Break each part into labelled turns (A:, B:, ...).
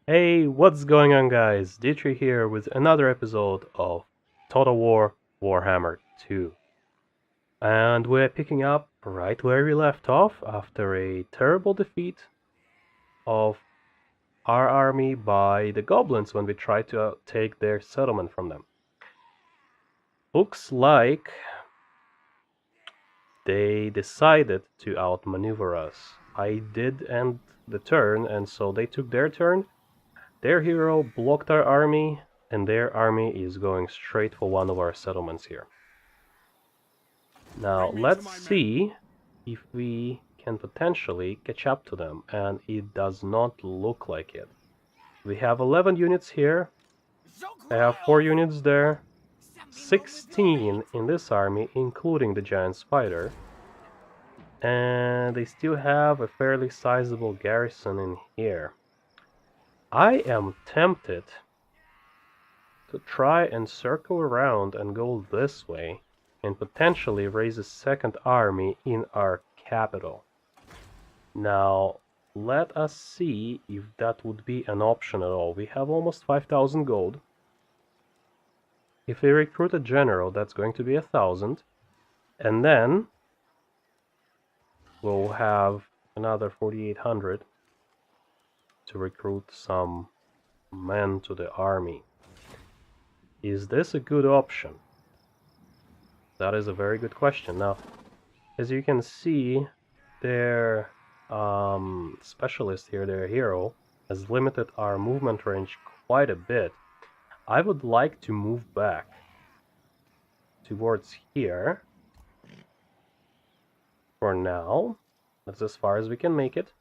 A: Hey, what's going on, guys? DTREE here with another episode of Total War Warhammer 2. And we're picking up right where we left off after a terrible defeat of our army by the goblins when we tried to take their settlement from them. Looks like they decided to outmaneuver us. I did end the turn, and so they took their turn. Their hero blocked our army, and their army is going straight for one of our settlements here. Now, let's see if we can potentially catch up to them, and it does not look like it. We have 11 units here, I have 4 units there, 16 in this army, including the giant spider, and they still have a fairly sizable garrison in here. I am tempted to try and circle around and go this way and potentially raise a second army in our capital. Now, let us see if that would be an option at all. We have almost 5,000 gold. If we recruit a general, that's going to be 1,000. And then we'll have another 4,800 to recruit some men to the army. Is this a good option? That is a very good question. Now, as you can see, their specialist here, their hero, has limited our movement range quite a bit. I would like to move back towards here for now. That's as far as we can make it.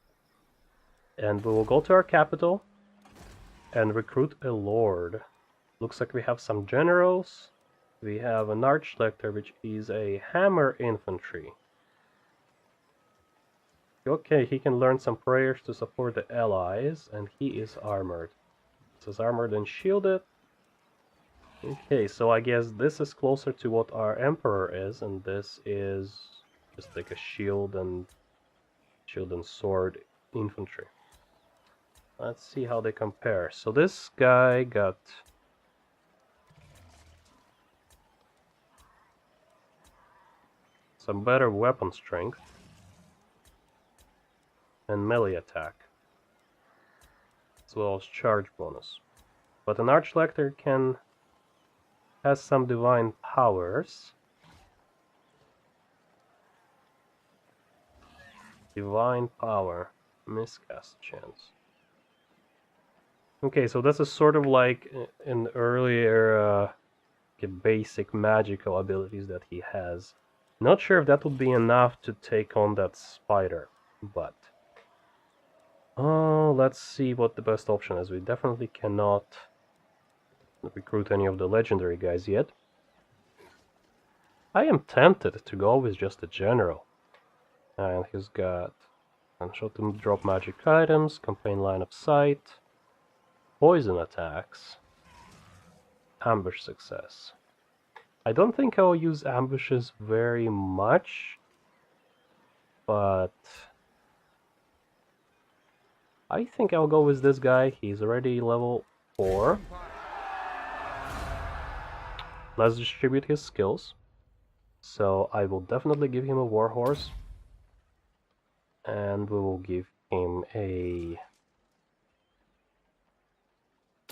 A: And we will go to our capital and recruit a lord. Looks like we have some generals. We have an archlector, which is a hammer infantry. Okay, he can learn some prayers to support the allies, and he is armored. This is armored and shielded. Okay, so I guess this is closer to what our emperor is, and this is just like a shield and sword infantry. Let's see how they compare. So this guy got some better weapon strength and melee attack, as well as charge bonus. But an archlector has some divine powers. Divine power, miscast chance. Okay, so this is sort of like an earlier basic magical abilities that he has. Not sure if that would be enough to take on that spider, but let's see what the best option is. We definitely cannot recruit any of the legendary guys yet. I am tempted to go with just a general. And he's got potential to drop magic items, campaign line of sight, poison attacks, ambush success. I don't think I'll use ambushes very much, but I think I'll go with this guy. He's already level 4. Let's distribute his skills. So I will definitely give him a warhorse. And we will give him a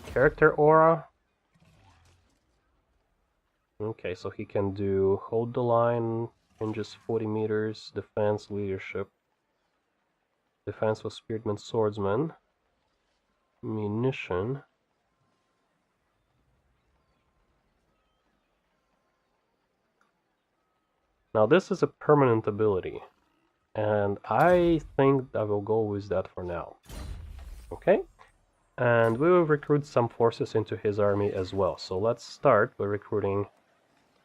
A: character aura. Okay, so he can do hold the line, hinges 40 meters, defense, leadership, defense with spearman, swordsman, munition. Now this is a permanent ability, and I think I will go with that for now. Okay, and we will recruit some forces into his army as well. So let's start by recruiting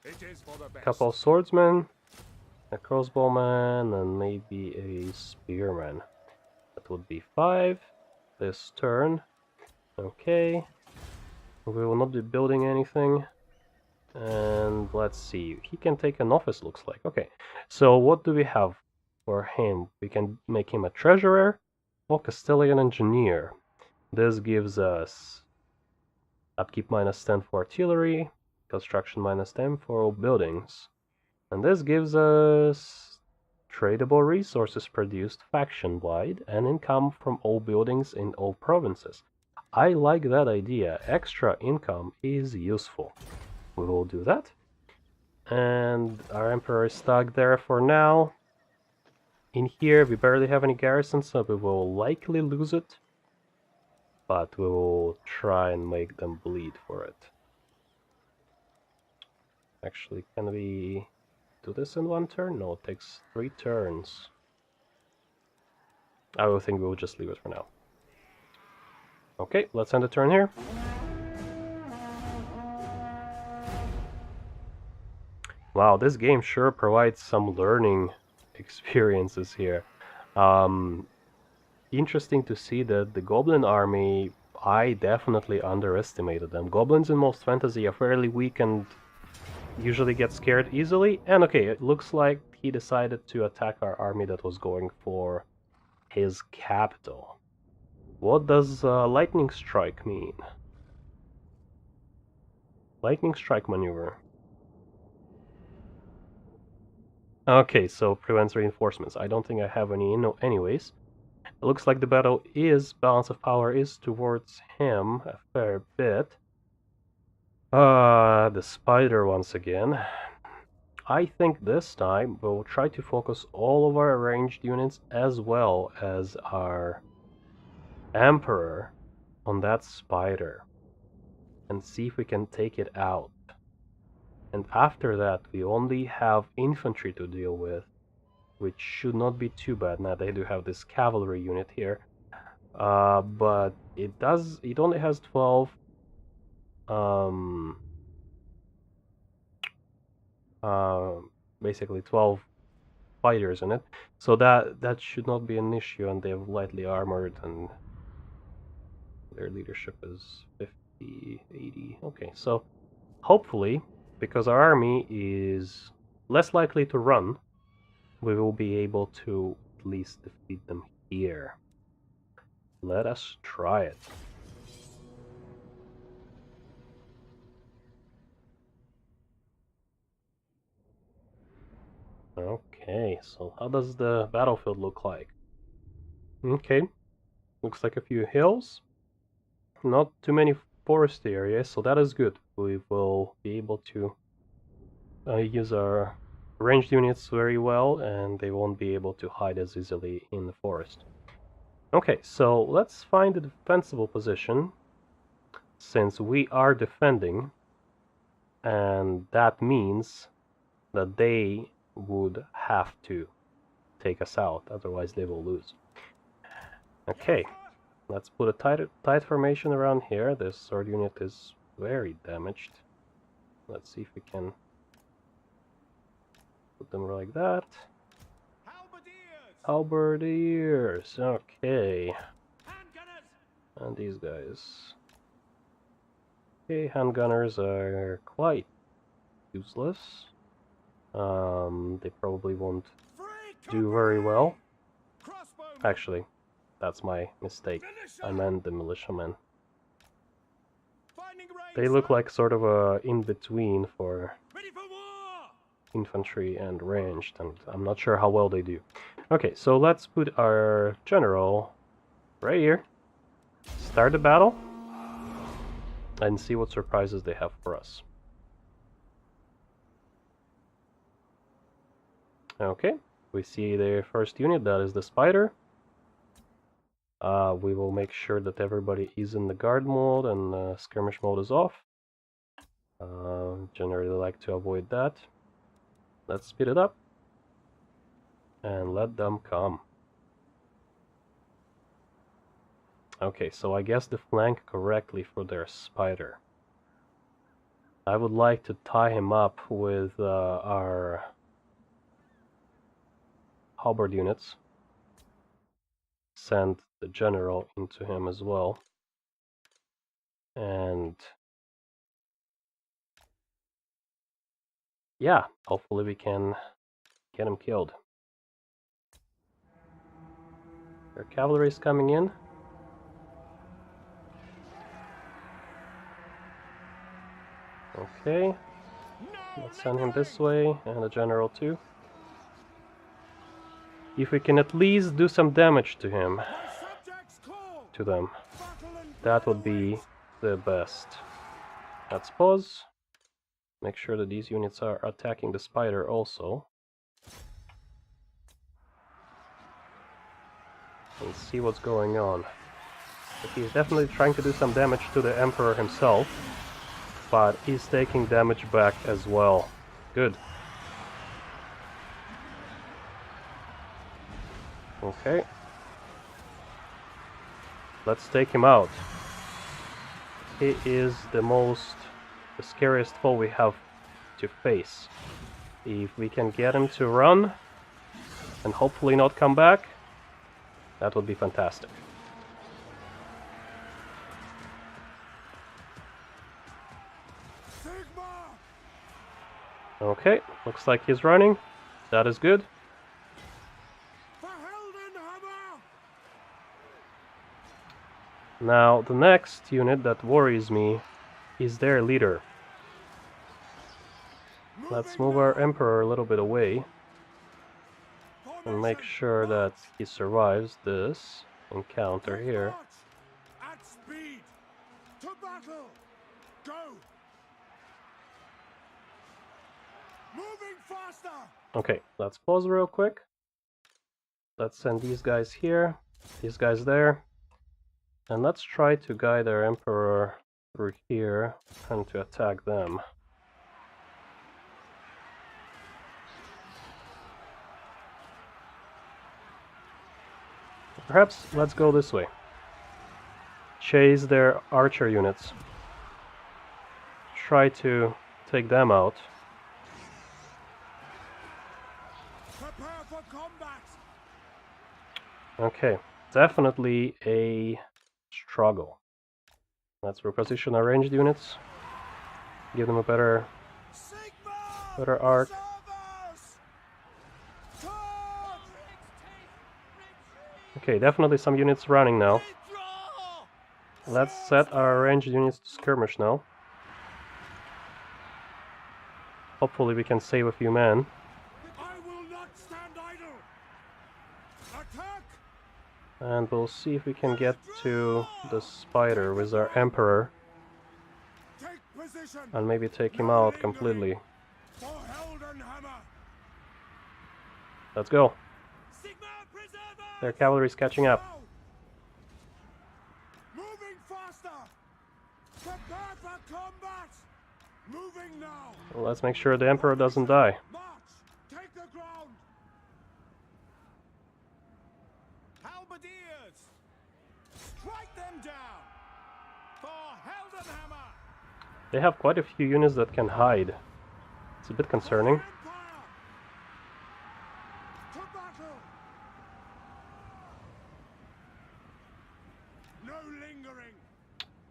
A: a couple of swordsmen, a crossbowman, and maybe a spearman. That would be 5 this turn. Okay, we will not be building anything. And let's see, he can take an office, looks like. Okay, so what do we have for him? We can make him a treasurer or Castilian engineer. This gives us upkeep -10 for artillery, construction -10 for all buildings. And this gives us tradable resources produced faction-wide and income from all buildings in all provinces. I like that idea. Extra income is useful. We will do that. And our emperor is stuck there for now. In here, we barely have any garrisons, so we will likely lose it. But we will try and make them bleed for it. Actually, can we do this in one turn? No, it takes 3 turns. I will think we'll just leave it for now. Okay, let's end the turn here. Wow, this game sure provides some learning experiences here. Interesting to see that the Goblin army, I definitely underestimated them. Goblins in most fantasy are fairly weak and usually get scared easily. And okay, it looks like he decided to attack our army that was going for his capital. What does lightning strike mean? Lightning strike maneuver. Okay, so prevents reinforcements. I don't think I have any anyways. It looks like the battle is, balance of power is towards him a fair bit. The spider once again. I think this time we'll try to focus all of our ranged units as well as our emperor on that spider and see if we can take it out. And after that we only have infantry to deal with, which should not be too bad. Now they do have this cavalry unit here, but it only has 12 basically 12 fighters in it, so that should not be an issue. And they're lightly armored and their leadership is 50, 80. Okay, so hopefully, because our army is less likely to run, we will be able to at least defeat them here. Let us try it. Okay, so how does the battlefield look like? Okay, looks like a few hills. Not too many forest areas, so that is good. We will be able to use our ranged units very well, and they won't be able to hide as easily in the forest. Okay, so let's find a defensible position, since we are defending, and that means that they would have to take us out, otherwise they will lose. Okay, let's put a tight formation around here. This sword unit is very damaged. Let's see if we can put them like that. Halberdiers, okay. And these guys. Okay, handgunners are quite useless. They probably won't do very well. Actually, that's my mistake. I meant the militiamen. They look like sort of a in-between for infantry and ranged, and I'm not sure how well they do. Okay, so let's put our general right here, start the battle, and see what surprises they have for us. Okay, we see their first unit, that is the spider. We will make sure that everybody is in the guard mode and skirmish mode is off. Generally like to avoid that. Let's speed it up and let them come. Okay, so I guess the flank correctly for their spider. I would like to tie him up with our halberd units. Send the general into him as well. And yeah, hopefully we can get him killed. Their cavalry is coming in. Okay, let's send him this way, and the general too. If we can at least do some damage to him, to them, that would be the best. Let's pause. Make sure that these units are attacking the spider also. And see what's going on. But he's definitely trying to do some damage to the Emperor himself, but he's taking damage back as well. Good. Okay. Let's take him out. He is the scariest foe we have to face. If we can get him to run, and hopefully not come back, that would be fantastic. Okay, looks like he's running. That is good. Now, the next unit that worries me is their leader. Let's move our Emperor a little bit away and make sure that he survives this encounter here. Okay, let's pause real quick. Let's send these guys here, these guys there, and let's try to guide our Emperor through here and to attack them. Perhaps let's go this way. Chase their archer units. Try to take them out. Okay, definitely a struggle. Let's reposition our ranged units. Give them a better arc. Okay, definitely some units running now. Let's set our ranged units to skirmish now. Hopefully we can save a few men. And we'll see if we can get to the spider with our Emperor and maybe take him out completely. Let's go. Their cavalry's catching up. Well, let's make sure the Emperor doesn't die. They have quite a few units that can hide. It's a bit concerning.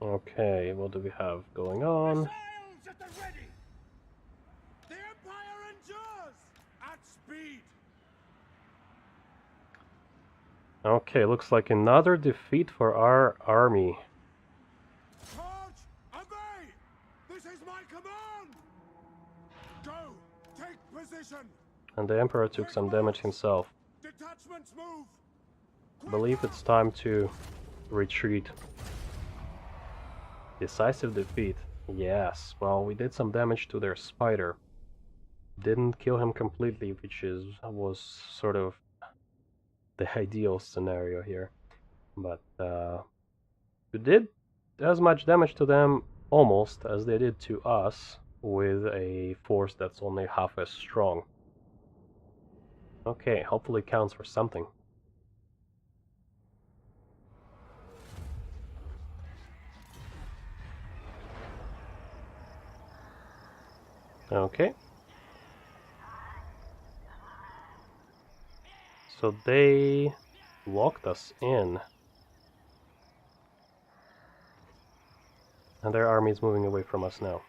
A: Okay, what do we have going on? Okay, looks like another defeat for our army. And the Emperor took some damage himself. I believe it's time to retreat. Decisive defeat. Yes, well, we did some damage to their spider. Didn't kill him completely, which was sort of the ideal scenario here. But we did as much damage to them, almost, as they did to us, with a force that's only half as strong. Okay, hopefully it counts for something. Okay. So they locked us in. And their army is moving away from us now.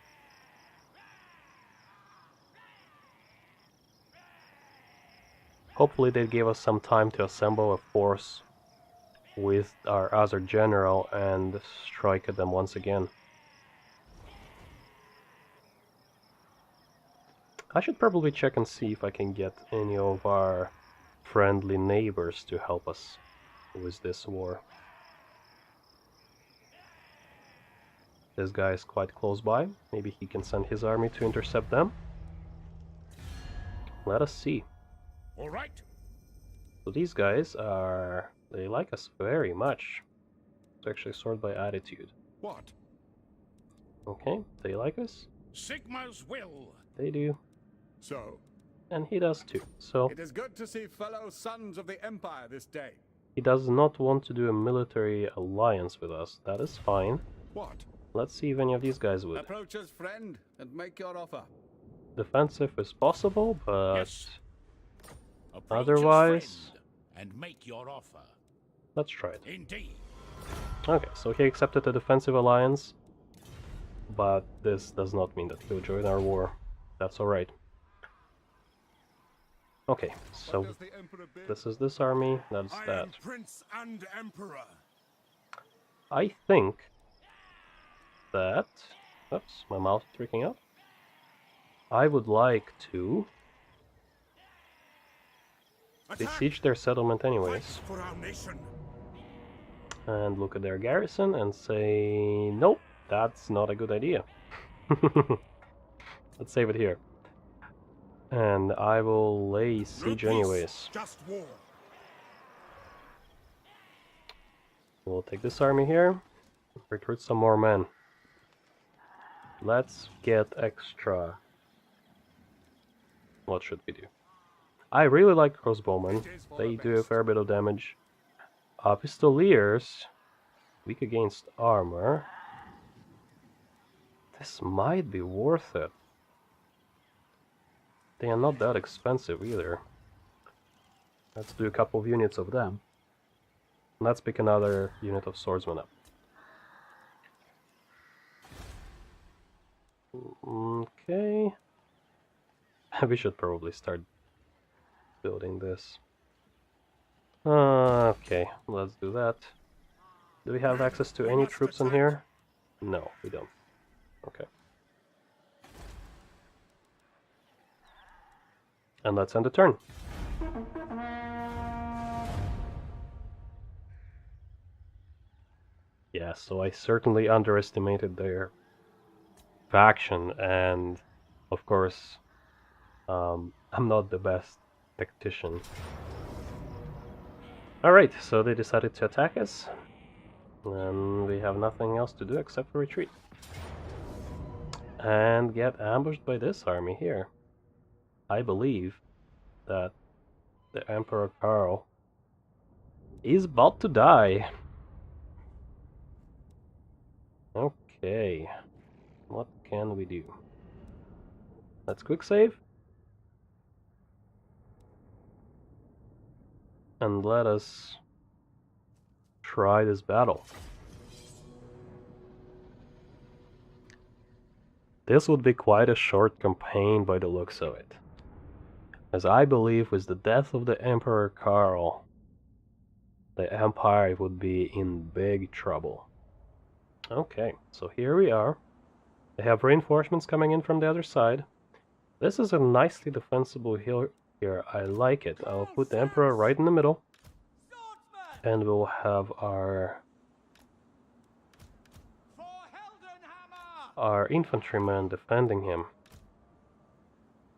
A: Hopefully they gave us some time to assemble a force with our other general and strike at them once again. I should probably check and see if I can get any of our friendly neighbors to help us with this war. This guy is quite close by. Maybe he can send his army to intercept them. Let us see.
B: All right.
A: So these guys are... they like us very much. It's actually sort by attitude.
B: What?
A: Okay, they like us.
B: Sigma's will.
A: They do.
B: So?
A: And he does too. So
C: It is good to see fellow sons of the Empire this day.
A: he does not want to do a military alliance with us. That is fine.
C: What?
A: Let's see if any of these guys would.
C: Approach us, friend, and make your offer.
A: Defensive is possible, but
B: Yes. Approach us,
A: otherwise,
B: friend, and make your offer.
A: let's try it.
B: Indeed.
A: Okay, so he accepted the defensive alliance, but this does not mean that he'll join our war. That's alright. Okay, so
C: What does the Emperor bid?
A: this is this army, that's
D: I
A: that.
D: am Prince and Emperor.
A: I think that... oops, my mouse is freaking out. I would like to besiege their settlement anyways,
D: Fight for our nation.
A: and look at their garrison and say, nope, that's not a good idea. Let's save it here. And I will lay
D: No
A: siege
D: peace,
A: anyways.
D: just war.
A: We'll take this army here, recruit some more men. Let's get extra. What should we do? I really like crossbowmen. They do a fair bit of damage. Pistoliers, weak against armor. This might be worth it. They are not that expensive either. Let's do a couple of units of them. Let's pick another unit of swordsmen up. Okay. We should probably start building this. Okay, let's do that. Do we have access to any troops in here? No, we don't. Okay. And let's end the turn. Yeah, so I certainly underestimated their faction, and of course, I'm not the best tactician. Alright, so they decided to attack us, and we have nothing else to do except for retreat. And get ambushed by this army here. I believe that the Emperor Karl is about to die. Okay, what can we do? Let's quick save. And let us try this battle. This would be quite a short campaign by the looks of it, as I believe with the death of the Emperor Karl, the Empire would be in big trouble. Okay, so here we are. They have reinforcements coming in from the other side. This is a nicely defensible hill here. I like it. I'll put the Emperor right in the middle, and we'll have our infantrymen defending him,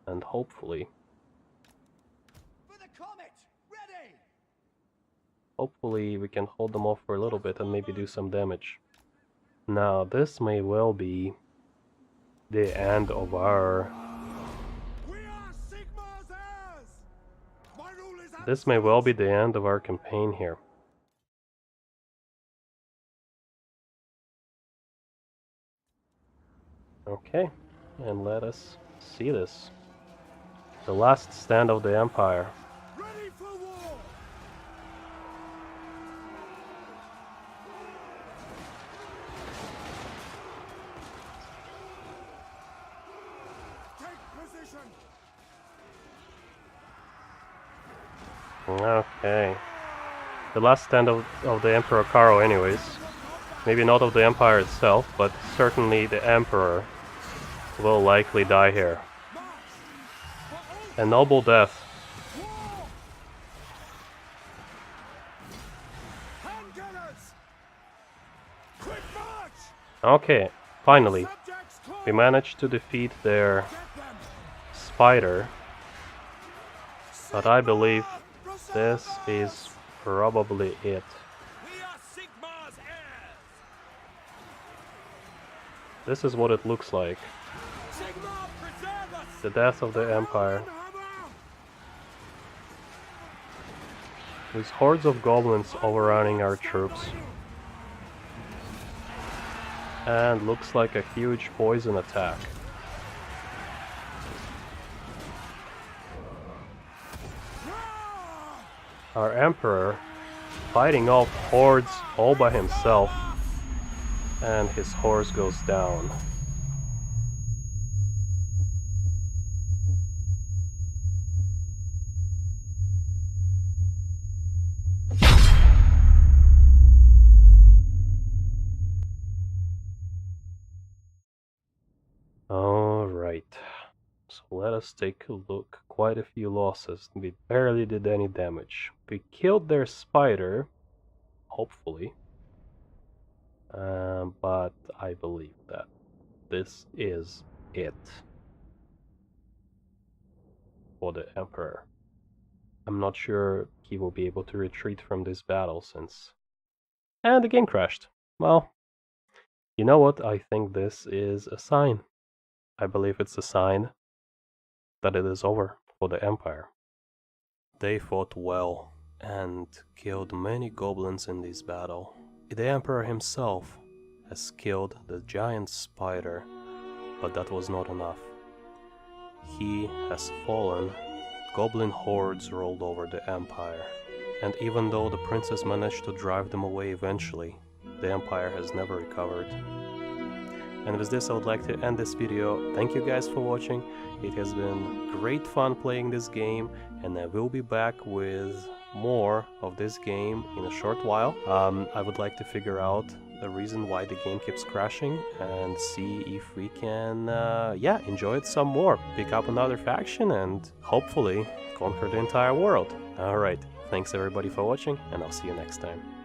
A: and hopefully we can hold them off for a little bit and maybe do some damage. Now this may well be the end of our This may well be the end of our campaign here. Okay, and let us see this. The last stand of the Empire.
D: Ready for war. Take position.
A: Okay. The last stand of the Emperor Karl anyways. Maybe not of the Empire itself, but certainly the Emperor will likely die here. A noble death.
D: War! Handgunners! Quick march!
A: Okay, finally,
D: Subjects close!
A: we managed to defeat their
D: Get them!
A: spider, but I believe
D: Sigma!
A: this
D: Preserve
A: is
D: us!
A: probably it.
D: We are Sigma's heirs!
A: This is what it looks like.
D: Sigma, preserve us!
A: The death of the Empire.
D: Hammer!
A: With hordes of goblins overrunning our troops. And looks like a huge poison attack. Our Emperor fighting off hordes all by himself, and his horse goes down. Alright, so let us take a look. Quite a few losses. We barely did any damage. We killed their spider, hopefully. But I believe that this is it for the Emperor. I'm not sure he will be able to retreat from this battle since... And the game crashed. Well, you know what? I think this is a sign. I believe it's a sign that it is over for the Empire. They fought well and killed many goblins in this battle. The Emperor himself has killed the giant spider, but that was not enough. He has fallen, goblin hordes rolled over the Empire, and even though the princess managed to drive them away eventually, the Empire has never recovered. And with this I would like to end this video. Thank you guys for watching. It has been great fun playing this game, and I will be back with more of this game in a short while. I would like to figure out the reason why the game keeps crashing and see if we can enjoy it some more, pick up another faction and hopefully conquer the entire world. Alright, thanks everybody for watching, and I'll see you next time.